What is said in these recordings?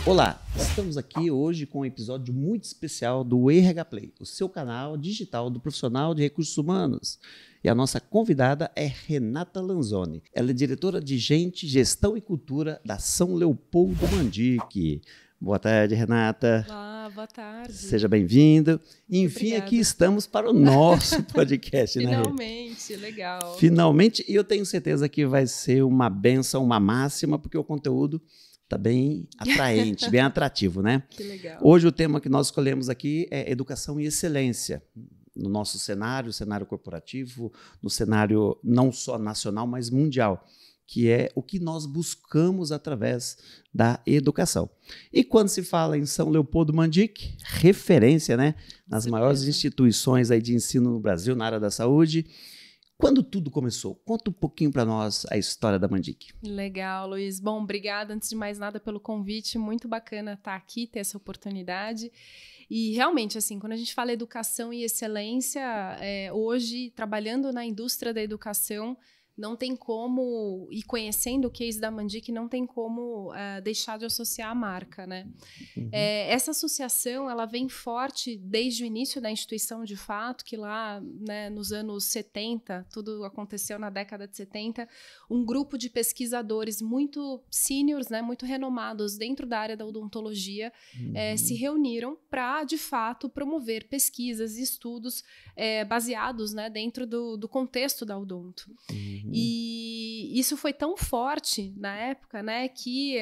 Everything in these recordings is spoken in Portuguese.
Olá, estamos aqui hoje com um episódio muito especial do RH Play, o seu canal digital do profissional de recursos humanos. E a nossa convidada é Renata Lanzoni. Ela é diretora de Gente, Gestão e Cultura da São Leopoldo Mandic. Boa tarde, Renata. Olá, boa tarde. Seja bem-vinda. Enfim, Obrigada. Aqui estamos para o nosso podcast, né? Finalmente, legal. Finalmente, e eu tenho certeza que vai ser uma bênção, uma máxima, porque o conteúdo está bem atraente, bem atrativo, né? Que legal. Hoje o tema que nós escolhemos aqui é educação e excelência. No nosso cenário corporativo, no cenário não só nacional, mas mundial, que é o que nós buscamos através da educação. E quando se fala em São Leopoldo Mandic, referência, né, nas maiores instituições aí de ensino no Brasil, na área da saúde. Quando tudo começou? Conta um pouquinho para nós a história da Mandic. Legal, Luiz. Bom, obrigada, antes de mais nada, pelo convite. Muito bacana estar aqui, ter essa oportunidade. E realmente, assim, quando a gente fala educação e excelência, hoje, trabalhando na indústria da educação, não tem como, e conhecendo o case da Mandic, não tem como deixar de associar a marca, né? Uhum. Essa associação, ela vem forte desde o início da instituição, de fato, que lá, né, nos anos 70, tudo aconteceu na década de 70, um grupo de pesquisadores muito seniors, né, muito renomados dentro da área da odontologia, se reuniram para, de fato, promover pesquisas e estudos baseados, né, dentro do contexto da odonto. Uhum. E isso foi tão forte na época, né, que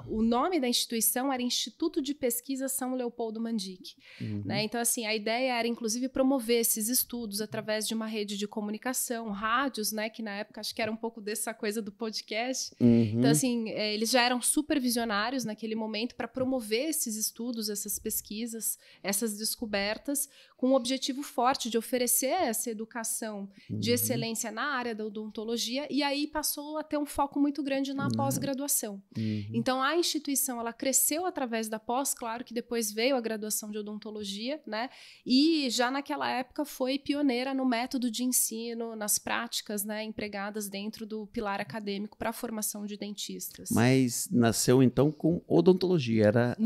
o nome da instituição era Instituto de Pesquisa São Leopoldo Mandic. Uhum. Né? Então, assim, a ideia era, inclusive, promover esses estudos através de uma rede de comunicação, rádios, né, que na época acho que era um pouco dessa coisa do podcast. Uhum. Então, assim, eles já eram super visionários naquele momento para promover esses estudos, essas pesquisas, essas descobertas, com o objetivo forte de oferecer essa educação de excelência na área da odontologia, e aí passou a ter um foco muito grande na pós-graduação. Uhum. Então, a instituição, ela cresceu através da pós, claro que depois veio a graduação de odontologia, né? E já naquela época foi pioneira no método de ensino, nas práticas, né, empregadas dentro do pilar acadêmico para a formação de dentistas. Mas nasceu, então, com odontologia, era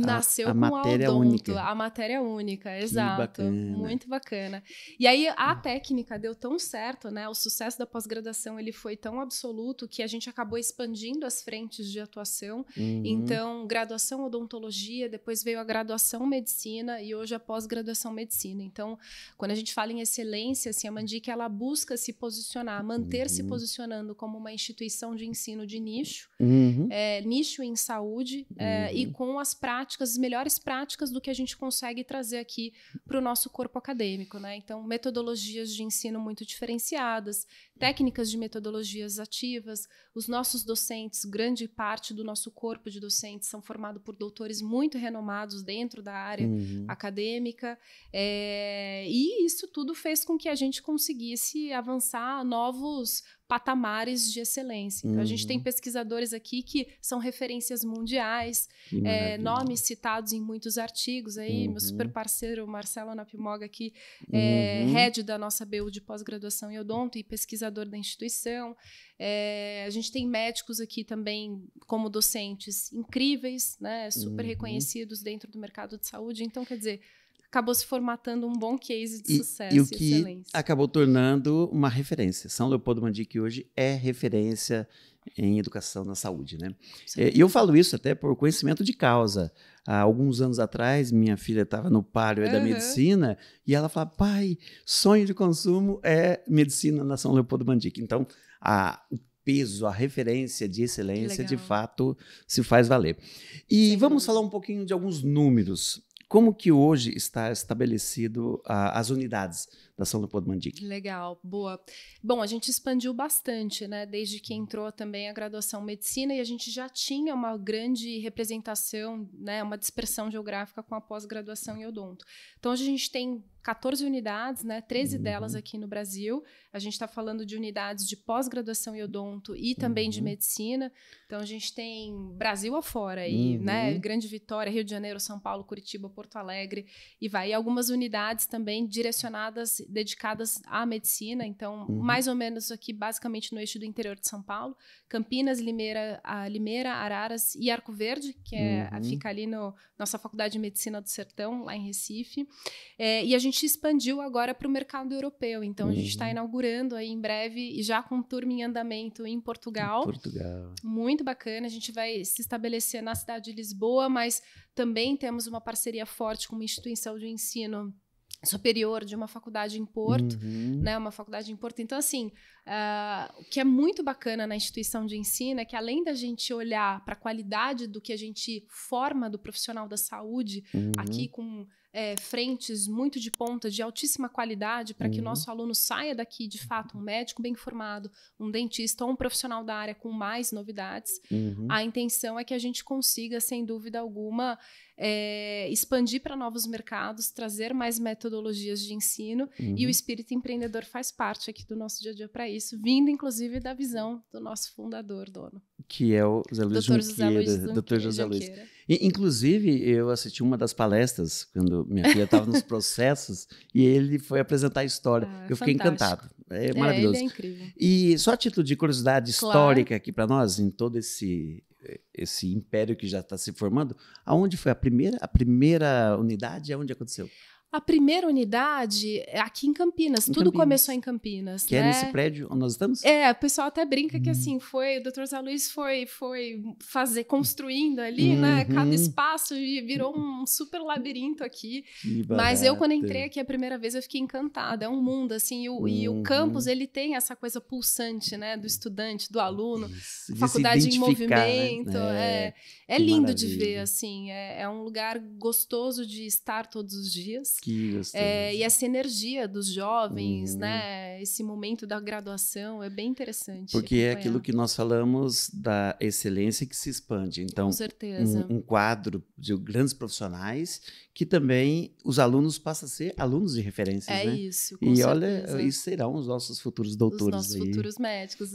a matéria única. A matéria única, exato. Muito bacana. E aí, a técnica deu tão certo, né? O sucesso da pós-graduação ele foi tão absoluto que a gente acabou expandindo as frentes de atuação. Uhum. Então, graduação odontologia, depois veio a graduação medicina e hoje a pós-graduação medicina. Então, quando a gente fala em excelência, assim, a Mandic, ela busca se posicionar, manter-se posicionando como uma instituição de ensino de nicho, nicho em saúde, e com as práticas, as melhores práticas do que a gente consegue trazer aqui para o nosso corpo acadêmico, né? Então, metodologias de ensino muito diferenciadas, técnicas de metodologias ativas, os nossos docentes, grande parte do nosso corpo de docentes são formados por doutores muito renomados dentro da área acadêmica, e isso tudo fez com que a gente conseguisse avançar a novos patamares de excelência. Então, a gente tem pesquisadores aqui que são referências mundiais, nomes citados em muitos artigos. Aí, meu super parceiro, Marcelo Napimoga, aqui, head da nossa BU de pós-graduação em odonto e pesquisador da instituição. A gente tem médicos aqui também como docentes incríveis, né, super reconhecidos dentro do mercado de saúde. Então, quer dizer, acabou se formatando um bom case de sucesso e excelência. E o que acabou tornando uma referência. São Leopoldo Mandic hoje é referência em educação na saúde, né? E eu falo isso até por conhecimento de causa. Há alguns anos atrás, minha filha estava no páreo da medicina e ela falava, pai, sonho de consumo é medicina na São Leopoldo Mandic. Então, o peso, a referência de excelência, de fato, se faz valer. E vamos falar um pouquinho de alguns números. Como que hoje está estabelecido as unidades da São Leopoldo Mandic? Legal, boa. Bom, a gente expandiu bastante, né? Desde que entrou também a graduação medicina e a gente já tinha uma grande representação, né? Uma dispersão geográfica com a pós-graduação em odonto. Então, hoje a gente tem 14 unidades, né? 13 delas aqui no Brasil. A gente está falando de unidades de pós-graduação em odonto e também de medicina. Então, a gente tem Brasil afora aí, né? Grande Vitória, Rio de Janeiro, São Paulo, Curitiba, Porto Alegre e vai. E algumas unidades também direcionadas, dedicadas à medicina. Então, mais ou menos aqui, basicamente no eixo do interior de São Paulo. Campinas, Limeira, Araras e Arco Verde, que fica ali no nossa Faculdade de Medicina do Sertão, lá em Recife. E a gente expandiu agora para o mercado europeu. Então, a gente está inaugurando aí em breve, e já com turma em andamento em Portugal. Muito bacana. A gente vai se estabelecer na cidade de Lisboa, mas também temos uma parceria forte com uma instituição de ensino superior de uma faculdade em Porto, né? Uma faculdade em Porto. Então, assim, o que é muito bacana na instituição de ensino é que, além da gente olhar para a qualidade do que a gente forma do profissional da saúde, aqui com frentes muito de ponta, de altíssima qualidade, para que o nosso aluno saia daqui, de fato, um médico bem formado, um dentista ou um profissional da área com mais novidades. A intenção é que a gente consiga, sem dúvida alguma, expandir para novos mercados, trazer mais metodologias de ensino, e o espírito empreendedor faz parte aqui do nosso dia a dia para isso, vindo, inclusive, da visão do nosso fundador, dono. Que é o José Luiz Junqueira. Dr. José Luiz. Inclusive, eu assisti uma das palestras, quando minha filha estava nos processos, e ele foi apresentar a história. Eu fiquei encantado. É maravilhoso. Ele é incrível. E só a título de curiosidade histórica aqui para nós, em todo esse império que já está se formando, aonde foi a primeira unidade? Aonde aconteceu? A primeira unidade é aqui em Campinas. Tudo começou em Campinas. Que é nesse prédio onde nós estamos? O pessoal até brinca que assim, o Dr. Zé Luiz foi construindo ali, né? Cada espaço e virou um super labirinto aqui. Mas eu, quando entrei aqui a primeira vez, eu fiquei encantada. É um mundo, assim, e o campus, ele tem essa coisa pulsante, né? Do estudante, do aluno. Faculdade em movimento. Né? É lindo de ver, assim. É um lugar gostoso de estar todos os dias. Que gostoso. E essa energia dos jovens, né? Esse momento da graduação é bem interessante. Porque é aquilo que nós falamos da excelência que se expande. Então, com certeza. Um quadro de grandes profissionais que também os alunos passam a ser alunos de referências, né? Isso, com certeza. Olha, isso serão os nossos futuros doutores. Os nossos futuros médicos,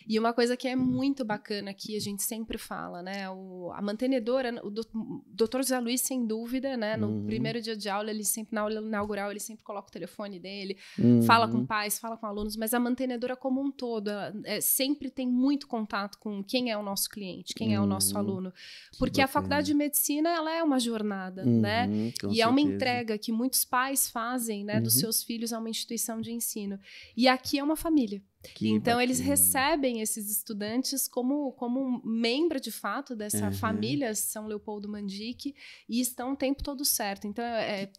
E uma coisa que é muito bacana que a gente sempre fala, né? A mantenedora, o Dr. José Luiz, sem dúvida, né? No primeiro dia de aula, ele sempre, na aula inaugural, ele sempre coloca o telefone dele, fala com pais, fala com alunos, mas a mantenedora como um todo, ela, sempre tem muito contato com quem é o nosso cliente, quem é o nosso aluno. Porque a faculdade de medicina, ela é uma jornada, né? E é uma entrega que muitos pais fazem, né, dos seus filhos a uma instituição de ensino. E aqui é uma família. Então, eles recebem esses estudantes como um membro, de fato, dessa família São Leopoldo Mandic, e estão o tempo todo certo. Então,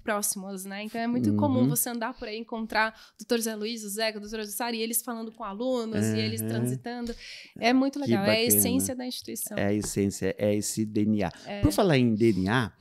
próximos, né? Então, é muito comum você andar por aí, encontrar o Dr. Zé Luiz, o Zeca, o Dr. Jussari, e eles falando com alunos, e eles transitando. É muito legal, é a essência da instituição. É a essência, é esse DNA. Por falar em DNA,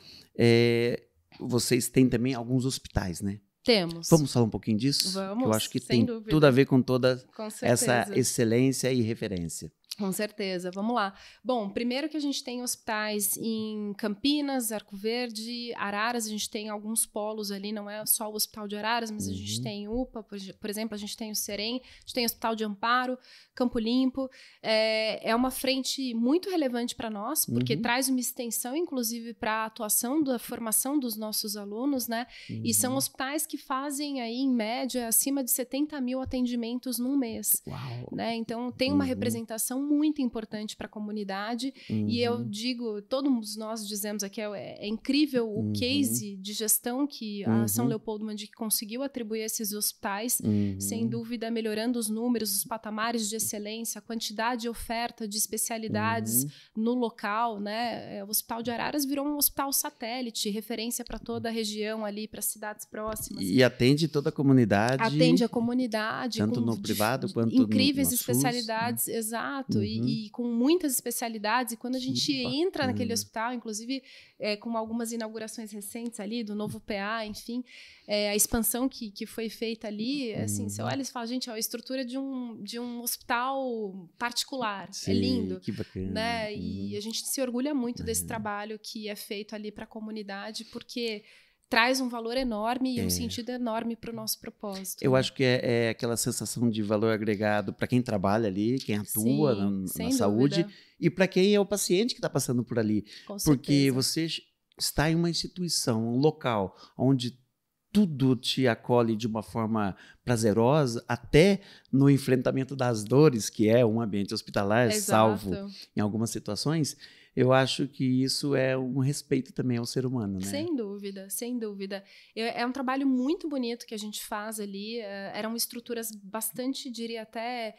vocês têm também alguns hospitais, né? Temos. Vamos falar um pouquinho disso? Vamos, eu acho que tem tudo a ver com toda essa excelência e referência. Com certeza, vamos lá. Bom, primeiro que a gente tem hospitais em Campinas, Arco Verde, Araras, a gente tem alguns polos ali, não é só o Hospital de Araras, mas a gente tem UPA, por exemplo, a gente tem o Serem, a gente tem o Hospital de Amparo, Campo Limpo. É uma frente muito relevante para nós, porque traz uma extensão, inclusive, para a atuação da formação dos nossos alunos, né? E são hospitais que fazem aí, em média, acima de 70 mil atendimentos num mês. Uau. Né? Então, tem uma representação muito importante para a comunidade, e eu digo, todos nós dizemos aqui, é incrível o case de gestão que a São Leopoldo Mandic conseguiu atribuir a esses hospitais, sem dúvida melhorando os números, os patamares de excelência, a quantidade de oferta de especialidades no local, né? O Hospital de Araras virou um hospital satélite, referência para toda a região ali, para cidades próximas. E atende toda a comunidade. Atende a comunidade. Tanto no privado quanto incríveis no especialidades, SUS, exato. E com muitas especialidades, e quando a gente entra naquele hospital, inclusive com algumas inaugurações recentes ali, do novo PA, enfim, a expansão que foi feita ali, assim, você olha e fala, gente, a estrutura de um hospital particular, sim, é lindo. Que bacana. Né? E a gente se orgulha muito desse trabalho que é feito ali para a comunidade, porque traz um valor enorme e um sentido enorme para o nosso propósito. Eu acho que é aquela sensação de valor agregado para quem trabalha ali, quem atua na saúde, e para quem é o paciente que está passando por ali. Com Porque certeza. você está em uma instituição, um local, onde tudo te acolhe de uma forma prazerosa, até no enfrentamento das dores, que é um ambiente hospitalar, salvo em algumas situações. Eu acho que isso é um respeito também ao ser humano, né? Sem dúvida, sem dúvida. É um trabalho muito bonito que a gente faz ali. Eram estruturas bastante, diria até,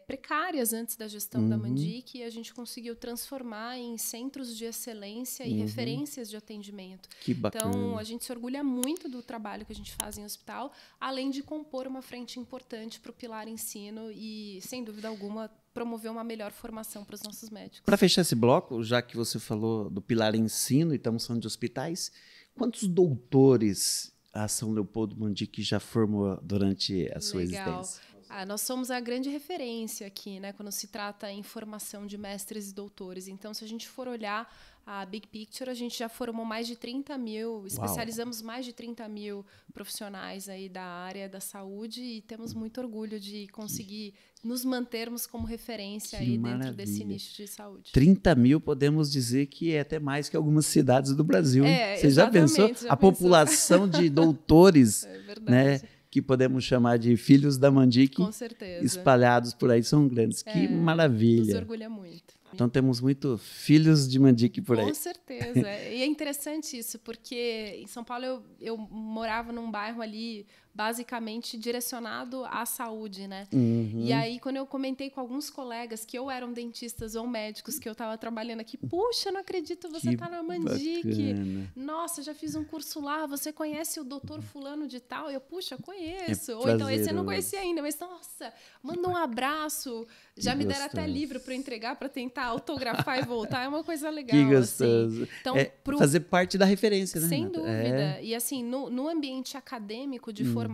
precárias antes da gestão da Mandic, e a gente conseguiu transformar em centros de excelência e referências de atendimento. Que bacana. Então, a gente se orgulha muito do trabalho que a gente faz em hospital, além de compor uma frente importante para o pilar ensino e, sem dúvida alguma, promover uma melhor formação para os nossos médicos. Para fechar esse bloco, já que você falou do pilar ensino e estamos falando de hospitais, quantos doutores a São Leopoldo Mandic já formou durante a sua existência? Nós somos a grande referência aqui, né, quando se trata em formação de mestres e doutores. Então, se a gente for olhar a Big Picture, a gente já formou mais de 30 mil, especializamos mais de 30 mil profissionais aí da área da saúde e temos muito orgulho de conseguir nos mantermos como referência aí dentro desse nicho de saúde. 30 mil, podemos dizer que é até mais que algumas cidades do Brasil. Você já pensou? A população de doutores, né, que podemos chamar de filhos da Mandic, com certeza, espalhados por aí, são grandes. Que maravilha. Nos orgulha muito. Então temos muito filhos de Mandic por aí. Com certeza. E é interessante isso, porque em São Paulo eu morava num bairro ali basicamente direcionado à saúde, né? E aí, quando eu comentei com alguns colegas que ou eram dentistas ou médicos que eu estava trabalhando aqui, puxa, não acredito, você está na Mandic. Bacana. Nossa, já fiz um curso lá, você conhece o doutor fulano de tal? Eu, puxa, conheço. Ou então, esse eu não conhecia ainda, mas nossa, manda um abraço. Já me deram até livro para entregar, para tentar autografar e voltar. É uma coisa legal. Que gostoso. Assim. Então, fazer parte da referência, né? Sem dúvida. E assim, no ambiente acadêmico de formação,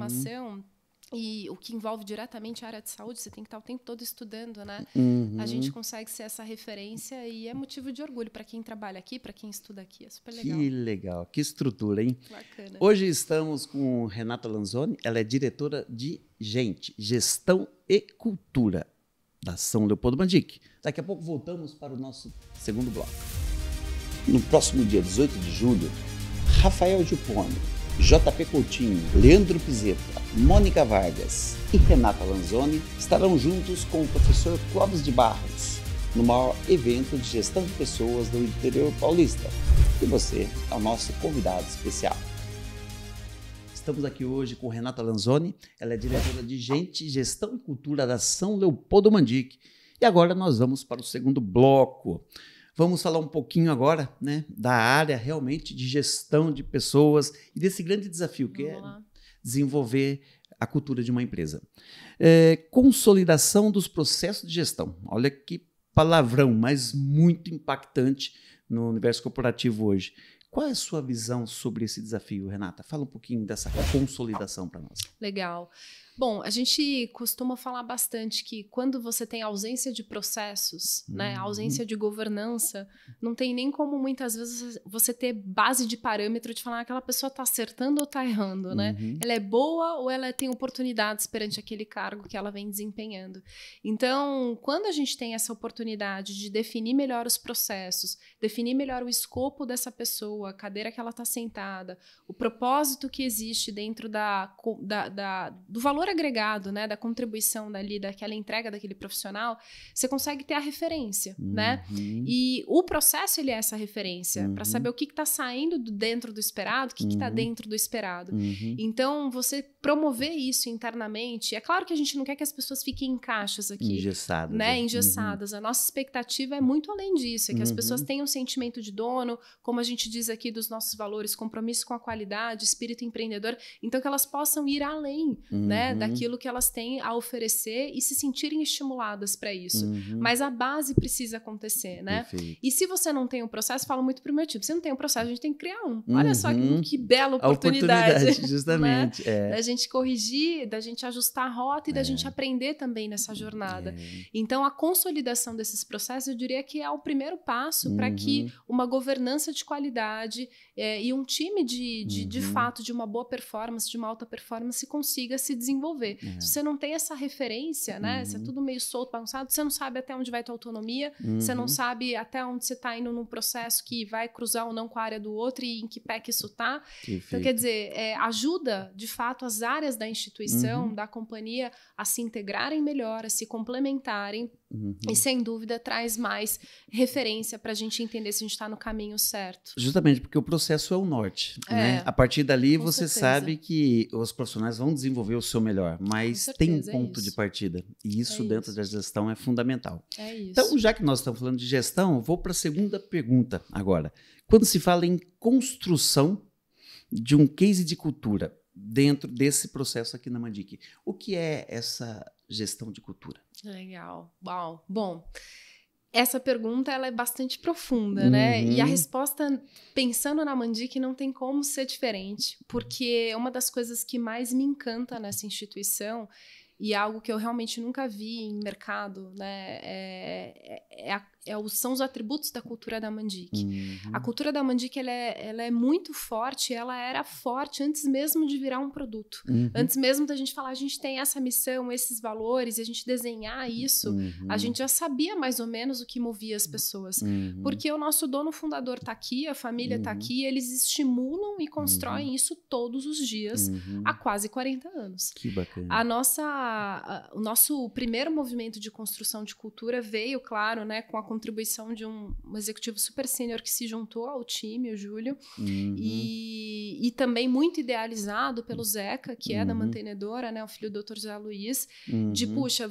e o que envolve diretamente a área de saúde, você tem que estar o tempo todo estudando, né? A gente consegue ser essa referência e é motivo de orgulho para quem trabalha aqui, para quem estuda aqui. É super legal. Que legal, que estrutura, hein? Bacana. Hoje estamos com Renata Lanzoni, ela é diretora de Gestão e Cultura da São Leopoldo Mandic. Daqui a pouco voltamos para o nosso segundo bloco. No próximo dia 18 de julho, Rafael Gippone, JP Coutinho, Leandro Pizeta, Mônica Vargas e Renata Lanzoni estarão juntos com o professor Clóvis de Barros no maior evento de gestão de pessoas do interior paulista. E você é o nosso convidado especial. Estamos aqui hoje com Renata Lanzoni, ela é diretora de Gestão e Cultura da São Leopoldo Mandic. E agora nós vamos para o segundo bloco. Vamos falar um pouquinho agora, né, da área realmente de gestão de pessoas e desse grande desafio que é desenvolver a cultura de uma empresa. Consolidação dos processos de gestão. Olha que palavrão, mas muito impactante no universo corporativo hoje. Qual é a sua visão sobre esse desafio, Renata? Fala um pouquinho dessa consolidação para nós. Legal. Bom, a gente costuma falar bastante que quando você tem ausência de processos, né, ausência de governança, não tem nem como muitas vezes você ter base de parâmetro de falar aquela pessoa está acertando ou está errando, né? Ela é boa ou ela tem oportunidades perante aquele cargo que ela vem desempenhando. Então, quando a gente tem essa oportunidade de definir melhor os processos, definir melhor o escopo dessa pessoa, a cadeira que ela está sentada, o propósito que existe dentro do valor agregado, né, da contribuição dali, daquela entrega daquele profissional, você consegue ter a referência, né? E o processo, ele é essa referência, para saber o que está saindo dentro do esperado, o que está dentro do esperado. Então, você promover isso internamente, é claro que a gente não quer que as pessoas fiquem em caixas aqui. Engessadas. Né? Engessadas. A nossa expectativa é muito além disso, é que as pessoas tenham um sentimento de dono, como a gente diz aqui dos nossos valores, compromisso com a qualidade, espírito empreendedor, então que elas possam ir além, né, daquilo que elas têm a oferecer e se sentirem estimuladas para isso. Mas a base precisa acontecer, né? Perfeito. E se você não tem um processo, falo muito pro meu time, se não tem um processo, a gente tem que criar um. Olha só que bela oportunidade. Justamente. Né? Da gente corrigir, da gente ajustar a rota e da gente aprender também nessa jornada. Então, a consolidação desses processos, eu diria que é o primeiro passo para que uma governança de qualidade qualidade e um time de fato, de uma boa performance, de uma alta performance, consiga se desenvolver. Se você não tem essa referência, né? Se é tudo meio solto, bagunçado, você não sabe até onde vai tua autonomia, você não sabe até onde você está indo num processo que vai cruzar ou não com a área do outro e em que pé que isso está. Então, quer dizer, ajuda, de fato, as áreas da instituição, da companhia, a se integrarem melhor, a se complementarem. E, sem dúvida, traz mais referência para a gente entender se a gente está no caminho certo. Justamente porque o processo é o norte. Né? A partir dali, você sabe que os profissionais vão desenvolver o seu melhor, mas tem um ponto de partida. E isso dentro da gestão é fundamental. É isso. Então, já que nós estamos falando de gestão, vou para a segunda pergunta agora. Quando se fala em construção de um case de cultura dentro desse processo aqui na Mandic, o que é essa gestão de cultura? Legal. Uau. Bom, essa pergunta ela é bastante profunda, né? E a resposta, pensando na Mandic, não tem como ser diferente, porque uma das coisas que mais me encanta nessa instituição, e algo que eu realmente nunca vi em mercado, né, são os atributos da cultura da Mandic. A cultura da Mandic ela é muito forte, ela era forte antes mesmo de virar um produto. Antes mesmo da gente falar, a gente tem essa missão, esses valores, e a gente desenhar isso, a gente já sabia mais ou menos o que movia as pessoas. Porque o nosso dono fundador está aqui, a família está aqui, eles estimulam e constroem isso todos os dias, há quase 40 anos. Que bacana. O nosso primeiro movimento de construção de cultura veio, claro, né, com a contribuição de um executivo super sênior que se juntou ao time, o Júlio, e também muito idealizado pelo Zeca, que é da mantenedora, né, o filho do Dr. José Luiz, de, puxa,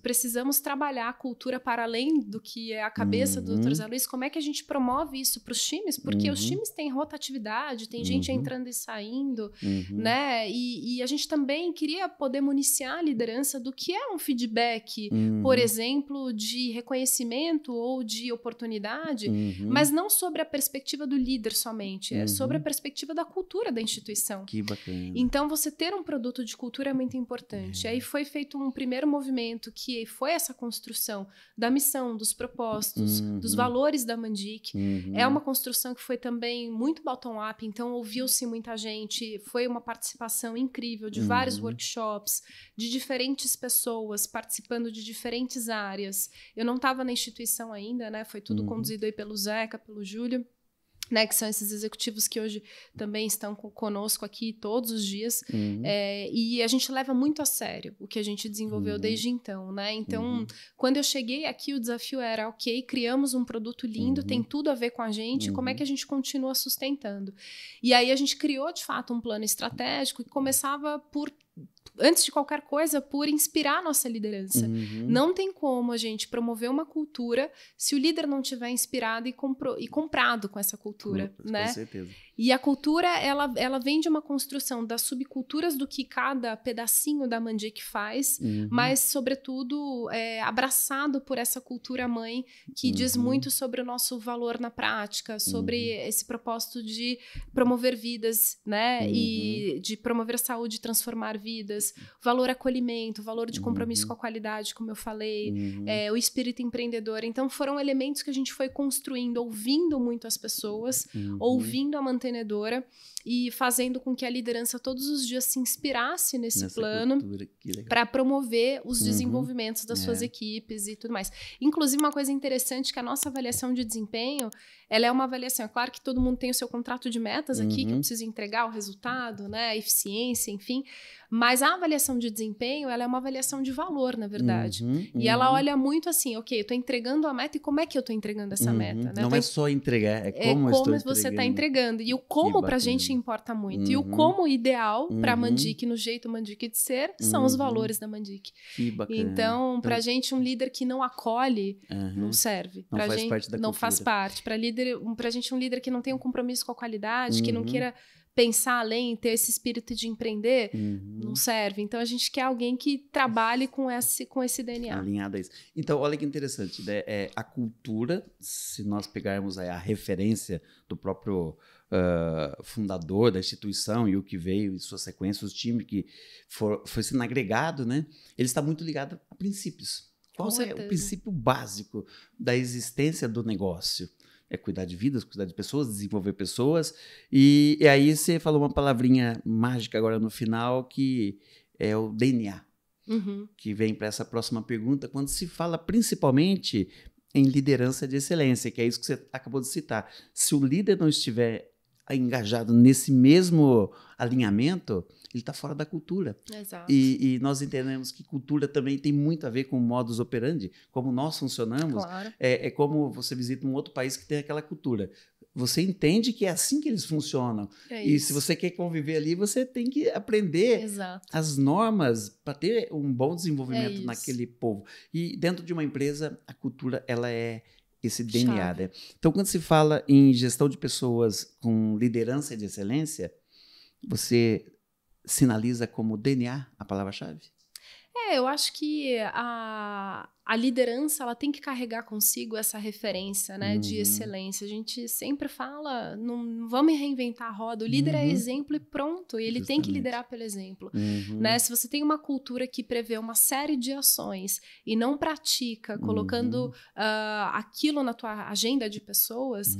precisamos trabalhar a cultura para além do que é a cabeça do Dr. José Luiz, como é que a gente promove isso para os times? Porque os times têm rotatividade, tem gente entrando e saindo, né, e a gente também queria poder municiar a liderança do que é um feedback, por exemplo, de reconhecimento ou de oportunidade, mas não sobre a perspectiva do líder somente, é sobre a perspectiva da cultura da instituição. Que bacana. Então, você ter um produto de cultura é muito importante. Aí foi feito um primeiro movimento que foi essa construção da missão, dos propósitos, dos valores da Mandic. É uma construção que foi também muito bottom-up, então ouviu-se muita gente, foi uma participação incrível de vários workshops, de diferentes pessoas participando de diferentes áreas. Eu não estava na instituição ainda, né? Foi tudo conduzido aí pelo Zeca, pelo Júlio, né? Que são esses executivos que hoje também estão conosco aqui todos os dias. E a gente leva muito a sério o que a gente desenvolveu desde então, né? Então, quando eu cheguei aqui, o desafio era, ok, criamos um produto lindo, tem tudo a ver com a gente, como é que a gente continua sustentando? E aí a gente criou, de fato, um plano estratégico que começava por, antes de qualquer coisa, por inspirar a nossa liderança. Não tem como a gente promover uma cultura se o líder não tiver inspirado e comprado com essa cultura, né? Com certeza. E a cultura, ela vem de uma construção das subculturas do que cada pedacinho da Mandic faz, mas, sobretudo, abraçado por essa cultura mãe que diz muito sobre o nosso valor na prática, sobre esse propósito de promover vidas, né? E de promover saúde e transformar vidas, valor acolhimento, valor de compromisso com a qualidade, como eu falei, o espírito empreendedor. Então, foram elementos que a gente foi construindo, ouvindo muito as pessoas, ouvindo a mantenedora e fazendo com que a liderança todos os dias se inspirasse nesse plano para promover os desenvolvimentos das suas equipes e tudo mais. Inclusive, uma coisa interessante que a nossa avaliação de desempenho, ela é uma avaliação, é claro que todo mundo tem o seu contrato de metas aqui, que eu preciso entregar o resultado, né, a eficiência, enfim, mas a avaliação de desempenho, ela é uma avaliação de valor, na verdade. E ela olha muito assim, ok, eu estou entregando a meta e como é que eu estou entregando essa meta? Né? Não é só entregar, é como eu estou você está entregando. E o como para a gente importa muito. E o como ideal para a Mandic, no jeito Mandic de ser, são os valores da Mandic. Que bacana. Então, para a gente, um líder que não acolhe, não serve. Não faz parte da cultura. Não faz parte. Para a gente, um líder que não tem um compromisso com a qualidade, que não queira pensar além, ter esse espírito de empreender, não serve. Então, a gente quer alguém que trabalhe com esse DNA. Alinhado a isso. Então, olha que interessante, né? A cultura, se nós pegarmos a referência do próprio fundador da instituição e o que veio em sua sequência, os times que foi sendo agregado, né? Ele está muito ligado a princípios. Qual é o princípio básico da existência do negócio? é cuidar de vidas, cuidar de pessoas, desenvolver pessoas. E aí você falou uma palavrinha mágica agora no final, que é o DNA, que vem para essa próxima pergunta, quando se fala principalmente em liderança de excelência, que é isso que você acabou de citar. Se o líder não estiver engajado nesse mesmo alinhamento, ele está fora da cultura. Exato. E nós entendemos que cultura também tem muito a ver com o modus operandi, como nós funcionamos. Claro. É como você visita um outro país que tem aquela cultura. Você entende que é assim que eles funcionam. E se você quer conviver ali, você tem que aprender as normas para ter um bom desenvolvimento naquele povo. E dentro de uma empresa, a cultura ela é esse DNA. Né? Então, quando se fala em gestão de pessoas com liderança de excelência, você sinaliza como DNA a palavra-chave? Eu acho que a liderança ela tem que carregar consigo essa referência, né, de excelência. A gente sempre fala, não vamos reinventar a roda. O líder é exemplo e pronto. E ele tem que liderar pelo exemplo. Né? Se você tem uma cultura que prevê uma série de ações e não pratica, colocando aquilo na tua agenda de pessoas,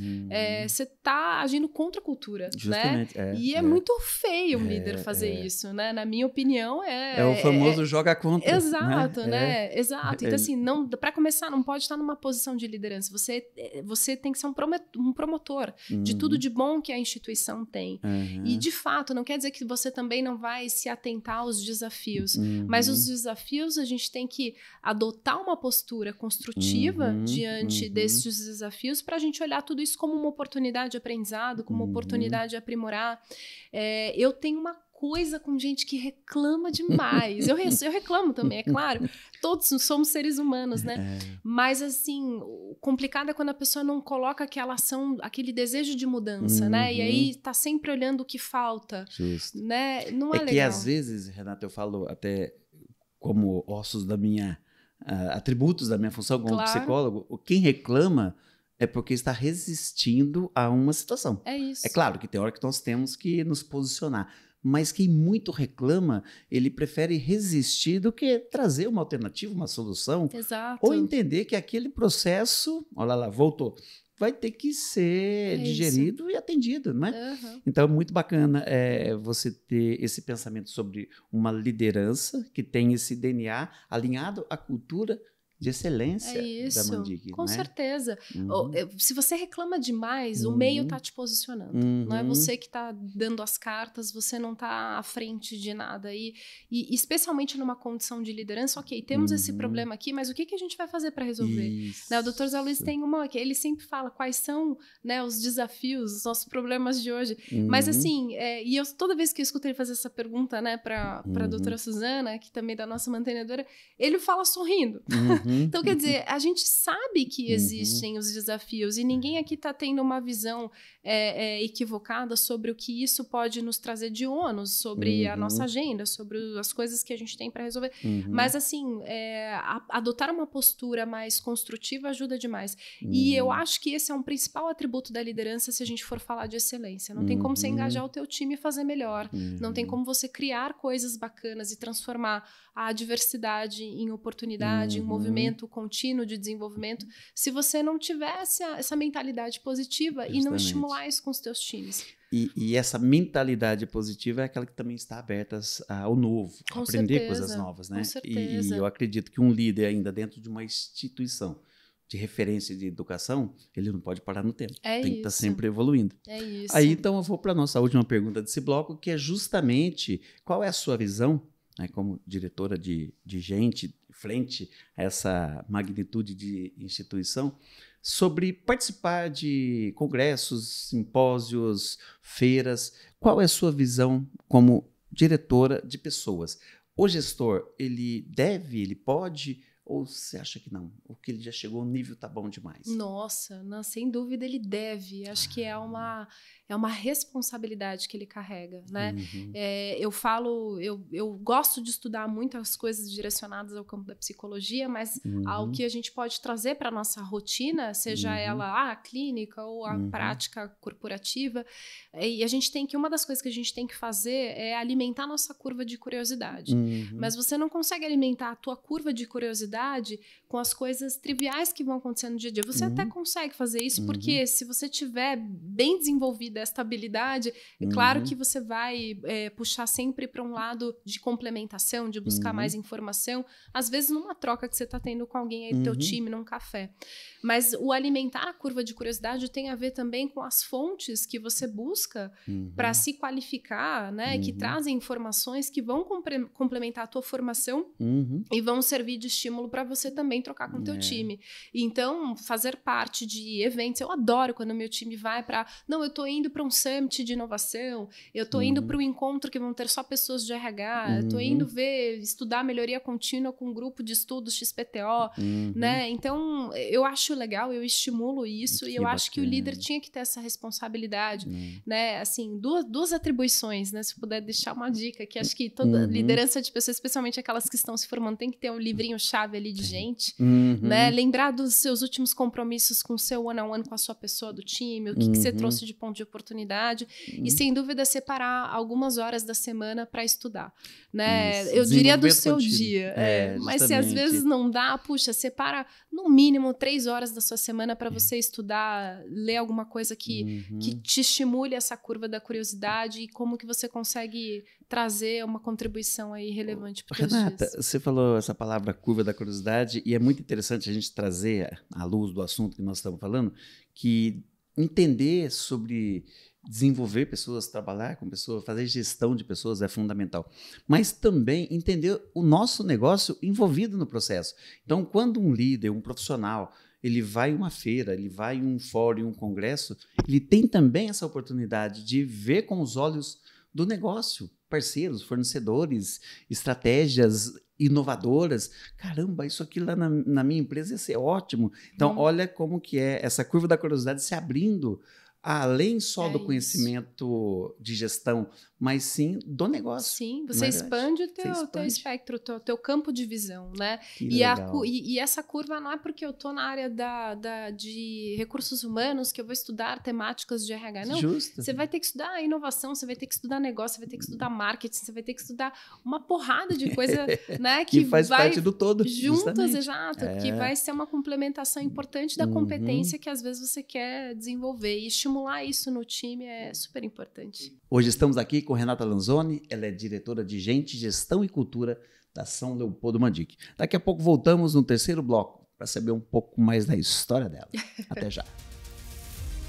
você está agindo contra a cultura. Justamente. Né? E é muito feio um líder fazer isso. Né? Na minha opinião, é o famoso joga contra. Exato, né? Exato. Então, assim, para começar, não pode estar numa posição de liderança. Você tem que ser um promotor de tudo de bom que a instituição tem. E, de fato, não quer dizer que você também não vai se atentar aos desafios. Mas os desafios, a gente tem que adotar uma postura construtiva diante desses desafios para a gente olhar tudo isso como uma oportunidade de aprendizado, como uma oportunidade de aprimorar. Eu tenho uma coisa com gente que reclama demais. Eu reclamo também, é claro. Todos somos seres humanos, né? Mas, assim, o complicado é quando a pessoa não coloca aquela ação, aquele desejo de mudança, né? E aí tá sempre olhando o que falta. Justo. Né? Não é legal. Que às vezes, Renata, eu falo até como atributos da minha função como psicólogo, quem reclama é porque está resistindo a uma situação. É isso. É claro que tem hora que nós temos que nos posicionar. Mas quem muito reclama, ele prefere resistir do que trazer uma alternativa, uma solução. Exato. Ou entender que aquele processo, olha lá, voltou, vai ter que ser digerido e atendido, não é? Então, é muito bacana você ter esse pensamento sobre uma liderança que tem esse DNA alinhado à cultura de excelência da Mandic. Com certeza. Se você reclama demais, o meio está te posicionando. Não é você que está dando as cartas, você não está à frente de nada. E especialmente numa condição de liderança, ok, temos esse problema aqui, mas o que a gente vai fazer para resolver? Né, o Dr. Zé Luiz tem uma que ele sempre fala quais são, né, os desafios, os nossos problemas de hoje. Mas assim, toda vez que eu escuto ele fazer essa pergunta, né, para a doutora Suzana, que também é da nossa mantenedora, ele fala sorrindo. Então, quer dizer, a gente sabe que existem os desafios e ninguém aqui está tendo uma visão equivocada sobre o que isso pode nos trazer de ônus, sobre a nossa agenda, sobre as coisas que a gente tem para resolver. Mas, assim, adotar uma postura mais construtiva ajuda demais. E eu acho que esse é um principal atributo da liderança se a gente for falar de excelência. Não tem como você engajar o teu time e fazer melhor. Não tem como você criar coisas bacanas e transformar a adversidade em oportunidade, em movimento contínuo de desenvolvimento, se você não tiver essa mentalidade positiva e não estimular isso com os teus times. E essa mentalidade positiva é aquela que também está aberta ao novo, a aprender coisas novas, né? Com certeza. E eu acredito que um líder ainda dentro de uma instituição de referência de educação, ele não pode parar no tempo. Tem que estar sempre evoluindo. É isso. Aí, então, eu vou para a nossa última pergunta desse bloco, que é justamente qual é a sua visão, né, como diretora de gente, frente a essa magnitude de instituição, sobre participar de congressos, simpósios, feiras. Qual é a sua visão como diretora de pessoas? O gestor, ele pode, ou você acha que não? Ou que ele já chegou, o nível está bom demais? Nossa, sem dúvida ele deve. Acho que é é uma responsabilidade que ele carrega, né? Eu gosto de estudar muitas coisas direcionadas ao campo da psicologia, mas ao que a gente pode trazer para a nossa rotina, seja ela a clínica ou a prática corporativa, e a gente tem que, uma das coisas que a gente tem que fazer é alimentar a nossa curva de curiosidade. Mas você não consegue alimentar a tua curva de curiosidade com as coisas triviais que vão acontecer no dia a dia. Você até consegue fazer isso, porque se você tiver bem desenvolvida esta habilidade, é claro que você vai puxar sempre para um lado de complementação, de buscar mais informação, às vezes numa troca que você está tendo com alguém aí do teu time, num café. Mas o alimentar a curva de curiosidade tem a ver também com as fontes que você busca para se qualificar, né? Que trazem informações que vão complementar a tua formação e vão servir de estímulo para você também trocar com o teu time. Então, fazer parte de eventos, eu adoro quando o meu time vai para, não, eu tô indo para um summit de inovação, eu tô indo para um encontro que vão ter só pessoas de RH, eu tô indo estudar melhoria contínua com um grupo de estudos XPTO, né? Então, eu acho legal, eu estimulo isso e eu acho que o líder tinha que ter essa responsabilidade, né? Assim, duas atribuições, né? Se puder deixar uma dica, que acho que toda liderança de pessoas, especialmente aquelas que estão se formando, tem que ter um livrinho-chave ali de gente, né? Lembrar dos seus últimos compromissos com o seu one-on-one com a sua pessoa do time, o que você trouxe de ponto de oportunidade e, sem dúvida, separar algumas horas da semana para estudar, né? Eu diria do seu dia, mas se às vezes não dá, puxa, separa no mínimo 3 horas da sua semana para você estudar, ler alguma coisa que te estimule essa curva da curiosidade e como que você consegue trazer uma contribuição aí relevante para os dias. Renata, você falou essa palavra curva da curiosidade e é muito interessante a gente trazer à luz do assunto que nós estamos falando, que entender sobre desenvolver pessoas, trabalhar com pessoas, fazer gestão de pessoas é fundamental. Mas também entender o nosso negócio envolvido no processo. Então, quando um líder, um profissional, ele vai em uma feira, ele vai em um fórum, em um congresso, ele tem também essa oportunidade de ver com os olhos do negócio, parceiros, fornecedores, estratégias inovadoras. Caramba, isso aqui lá na minha empresa ia ser ótimo. Então, olha como que é essa curva da curiosidade se abrindo, além só do conhecimento de gestão, mas sim do negócio. Sim, você expande o teu espectro, o teu campo de visão, né? E essa curva não é porque eu estou na área de recursos humanos que eu vou estudar temáticas de RH, não. Justo. Você vai ter que estudar inovação, você vai ter que estudar negócio, você vai ter que estudar marketing, você vai ter que estudar uma porrada de coisa, né? Que faz parte do todo. Juntas, exato. Que vai ser uma complementação importante da competência que às vezes você quer desenvolver e estimular isso no time é super importante. Hoje estamos aqui com Renata Lanzoni, ela é diretora de Gente, Gestão e Cultura da São Leopoldo Mandic. Daqui a pouco voltamos no terceiro bloco para saber um pouco mais da história dela. Até já.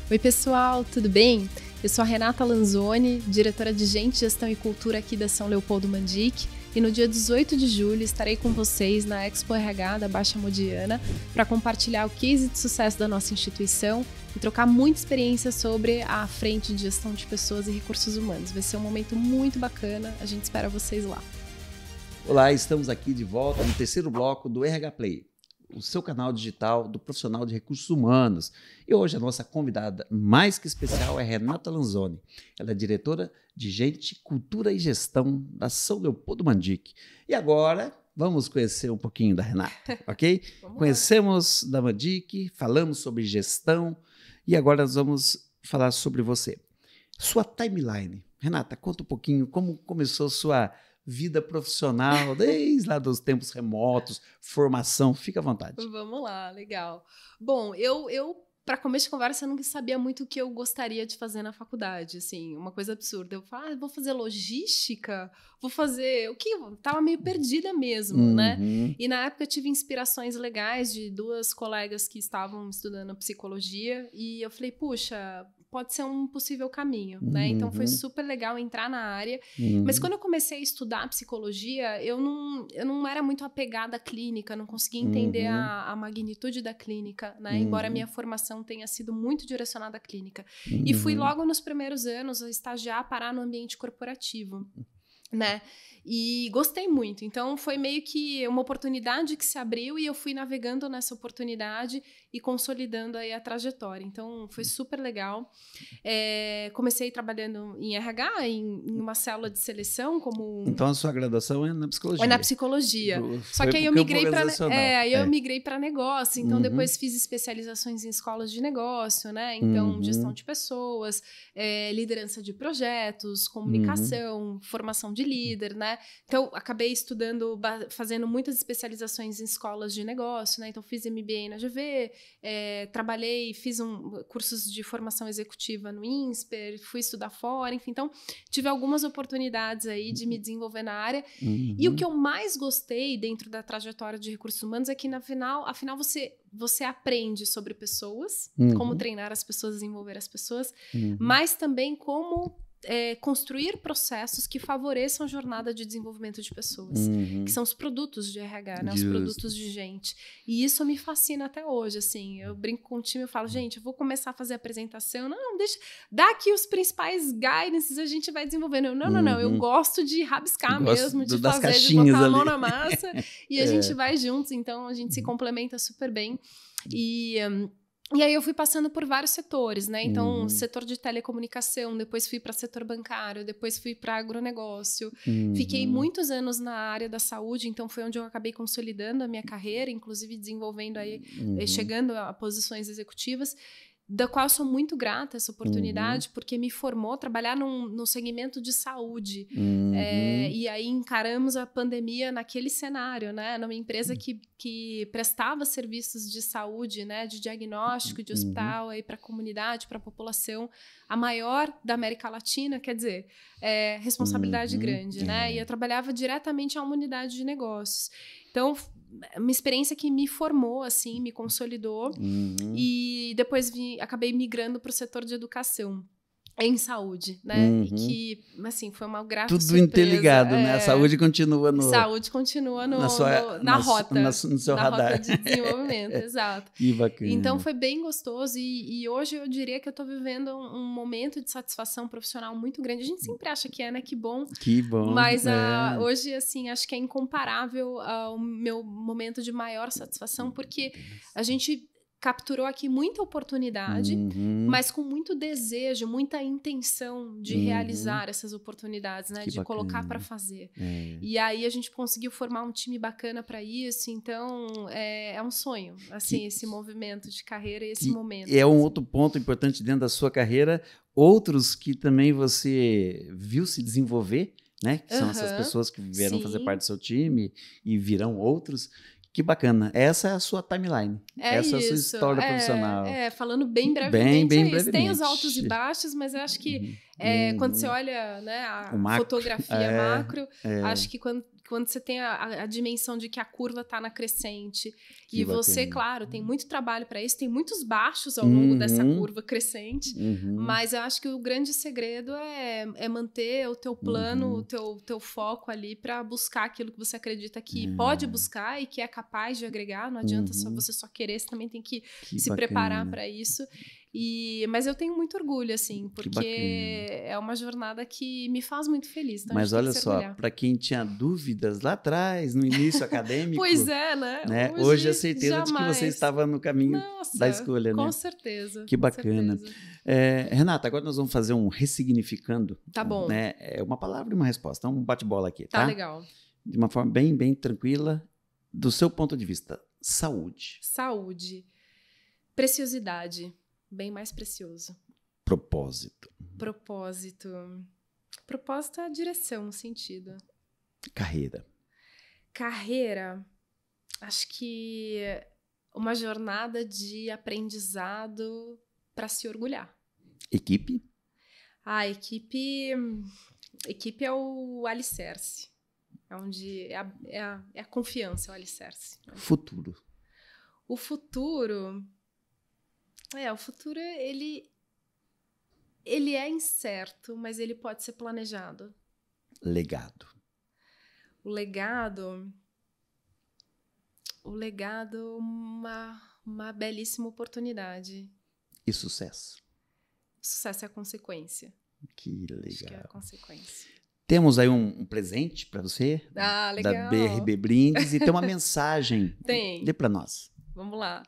Oi, pessoal, tudo bem? Eu sou a Renata Lanzoni, diretora de Gente, Gestão e Cultura aqui da São Leopoldo Mandic. E no dia 18 de julho estarei com vocês na Expo RH da Baixa Modiana para compartilhar o case de sucesso da nossa instituição e trocar muita experiência sobre a frente de gestão de pessoas e recursos humanos. Vai ser um momento muito bacana, a gente espera vocês lá. Olá, estamos aqui de volta no terceiro bloco do RH Play, o seu canal digital do profissional de recursos humanos. E hoje a nossa convidada mais que especial é Renata Lanzoni. Ela é diretora de Gente, Cultura e Gestão da São Leopoldo Mandic. E agora vamos conhecer um pouquinho da Renata, ok? Conhecemos da Mandic, falamos sobre gestão e agora nós vamos falar sobre você. Sua timeline. Renata, conta um pouquinho como começou sua vida profissional, desde lá dos tempos remotos, formação, fica à vontade. Vamos lá, legal. Bom, eu para começo de conversa, eu não sabia muito o que eu gostaria de fazer na faculdade, assim, uma coisa absurda. Eu falei, vou fazer logística? Vou fazer o quê? Eu tava meio perdida mesmo, né? E na época eu tive inspirações legais de 2 colegas que estavam estudando psicologia e eu falei, puxa, pode ser um possível caminho, né? Então foi super legal entrar na área. Mas quando eu comecei a estudar psicologia, eu não era muito apegada à clínica, não conseguia entender a magnitude da clínica, né? Embora a minha formação tenha sido muito direcionada à clínica. E fui logo nos primeiros anos a estagiar, parar no ambiente corporativo. né? E gostei muito. Então, foi meio que uma oportunidade que se abriu e eu fui navegando nessa oportunidade e consolidando aí a trajetória. Então, foi super legal. Comecei trabalhando em RH, em uma célula de seleção, como... Então, a sua graduação é na psicologia. É na psicologia. Só que aí eu migrei para negócio. Então, depois fiz especializações em escolas de negócio, né? Então, gestão de pessoas, liderança de projetos, comunicação, formação de líder, né? Então, acabei estudando, fazendo muitas especializações em escolas de negócio, né? Então, fiz MBA na GV, trabalhei, fiz cursos de formação executiva no INSPER, fui estudar fora, enfim. Então, tive algumas oportunidades aí de me desenvolver na área. E o que eu mais gostei dentro da trajetória de recursos humanos é que, afinal, você aprende sobre pessoas, como treinar as pessoas, desenvolver as pessoas, mas também como construir processos que favoreçam a jornada de desenvolvimento de pessoas, que são os produtos de RH, né? Os produtos de gente. E isso me fascina até hoje, assim. Eu brinco com o time, eu falo, gente, eu vou começar a fazer a apresentação, não, deixa, dá aqui os principais guidances, a gente vai desenvolvendo. Não, eu gosto de rabiscar mesmo, de fazer, de botar a mão na massa, e a gente vai juntos, então a gente se complementa super bem. E aí eu fui passando por vários setores, né? Então, setor de telecomunicação, depois fui para setor bancário, depois fui para agronegócio. Fiquei muitos anos na área da saúde, então foi onde eu acabei consolidando a minha carreira, inclusive desenvolvendo aí, chegando a posições executivas, da qual eu sou muito grata essa oportunidade, porque me formou a trabalhar no segmento de saúde. E aí encaramos a pandemia naquele cenário, né? Numa empresa que prestava serviços de saúde, né? De diagnóstico, de hospital para a comunidade, para a população, a maior da América Latina, quer dizer, responsabilidade grande, né? E eu trabalhava diretamente a uma unidade de negócios. Então, uma experiência que me formou, assim, me consolidou. E depois acabei migrando para o setor de educação em saúde, né? E que, assim, foi uma grata tudo surpresa. Interligado, né? A saúde continua na rota. No seu radar. Rota de desenvolvimento, exato. Que bacana. Então, foi bem gostoso. E hoje eu diria que eu estou vivendo um momento de satisfação profissional muito grande. A gente sempre acha que né? Que bom. Que bom. Mas hoje, assim, acho que é incomparável ao meu momento de maior satisfação, porque a gente capturou aqui muita oportunidade, mas com muito desejo, muita intenção de realizar essas oportunidades, né? De colocar para fazer. E aí a gente conseguiu formar um time bacana para isso, então é um sonho, assim, esse movimento de carreira e esse momento. É um outro ponto importante dentro da sua carreira, outros que também você viu se desenvolver, né? Que são essas pessoas que vieram fazer parte do seu time e virão outros. Que bacana. Essa é a sua timeline. Essa é a sua história profissional. Falando bem brevemente, bem brevemente. Tem os altos e baixos, mas eu acho que quando você olha, né, a fotografia macro, acho que quando você tem a dimensão de que a curva está na crescente e você, claro, tem muito trabalho para isso, tem muitos baixos ao longo dessa curva crescente, mas eu acho que o grande segredo é manter o teu plano, o teu foco ali para buscar aquilo que você acredita que pode buscar e que é capaz de agregar. Não adianta você só querer, você também tem que se preparar para isso. Mas eu tenho muito orgulho, assim, porque é uma jornada que me faz muito feliz. Então mas olha só, para quem tinha dúvidas lá atrás, no início acadêmico... Pois né? Hoje a certeza de que você estava no caminho da escolha, né? Com certeza. Que bacana. Renata, agora nós vamos fazer um ressignificando. Tá bom. Né? É uma palavra e uma resposta. Um bate-bola aqui, tá? Tá legal. De uma forma bem, bem tranquila, do seu ponto de vista. Saúde. Saúde. Preciosidade. Bem mais precioso. Propósito. Propósito é a direção, o sentido. Carreira. Carreira, acho que uma jornada de aprendizado para se orgulhar. Equipe? Equipe é o alicerce. É onde é a confiança, é o alicerce. Futuro. O futuro, ele é incerto, mas ele pode ser planejado. Legado. O legado, uma belíssima oportunidade. E sucesso? Sucesso é a consequência. Que legal. Acho que é a consequência. Temos aí um presente para você, legal. da BRB Brindes, e tem uma mensagem. Dê para nós. Vamos lá.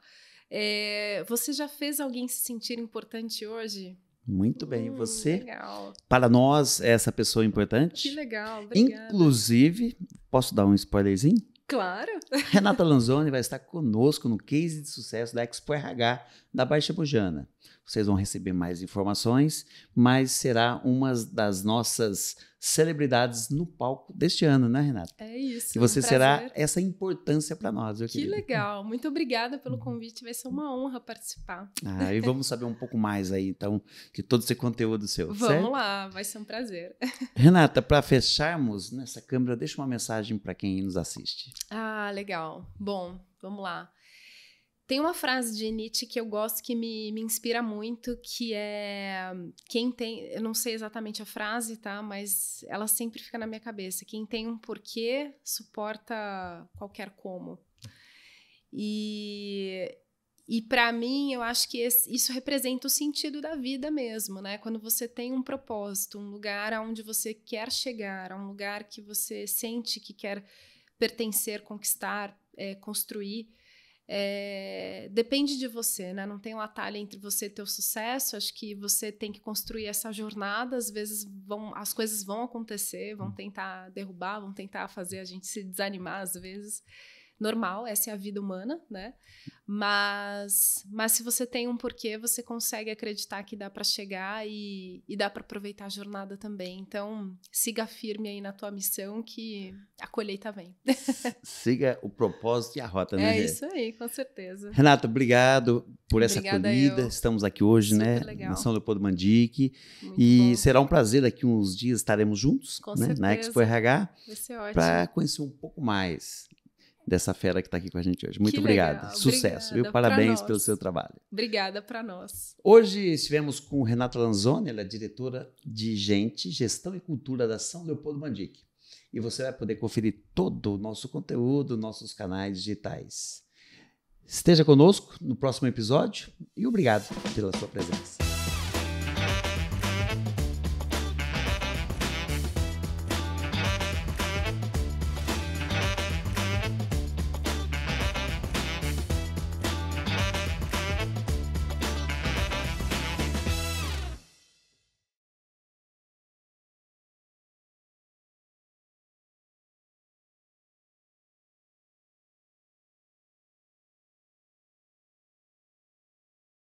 Você já fez alguém se sentir importante hoje? Muito bem. Você, legal. Para nós, é essa pessoa importante. Que legal, obrigada. Inclusive, posso dar um spoilerzinho? Claro. Renata Lanzoni vai estar conosco no Case de Sucesso da Expo RH da Baixa Bujana. Vocês vão receber mais informações, mas será uma das nossas celebridades no palco deste ano, né, Renata? É isso. E você será essa importância para nós, meu querido. Que legal. Muito obrigada pelo convite. Vai ser uma honra participar. E vamos saber um pouco mais aí, então, de todo esse conteúdo seu. Vamos certo? lá, vai ser um prazer. Renata, para fecharmos nessa câmera, deixa uma mensagem para quem nos assiste. Legal. Bom, vamos lá. Tem uma frase de Nietzsche que eu gosto, que me inspira muito, que é... eu não sei exatamente a frase, tá? Mas ela sempre fica na minha cabeça. Quem tem um porquê, suporta qualquer como. E para mim, eu acho que isso representa o sentido da vida mesmo, né? Quando você tem um propósito, um lugar aonde você quer chegar, um lugar que você sente que quer pertencer, conquistar, construir... depende de você, né? Não tem um atalho entre você e teu sucesso. Acho que você tem que construir essa jornada. Às vezes as coisas vão acontecer, vão tentar derrubar, vão tentar fazer a gente se desanimar às vezes. Normal, essa é a vida humana, né? Mas se você tem um porquê, você consegue acreditar que dá para chegar e dá para aproveitar a jornada também. Então, siga firme aí na tua missão, que a colheita vem. Siga o propósito e a rota, né? É isso aí, com certeza. Renata, obrigado por essa acolhida. Estamos aqui hoje, super né? Legal. Na São Leopoldo Mandique. Muito e bom. Será um prazer, daqui uns dias estaremos juntos, com né? certeza. Na Expo RH. Vai ser ótimo. Para conhecer um pouco mais dessa fera que está aqui com a gente hoje. Muito que obrigado. Legal. Sucesso. Obrigada. Viu? Parabéns pelo seu trabalho. Obrigada para nós. Hoje estivemos com Renata Lanzoni, ela é diretora de Gestão e Cultura da São Leopoldo Mandique. E você vai poder conferir todo o nosso conteúdo, nossos canais digitais. Esteja conosco no próximo episódio e obrigado pela sua presença.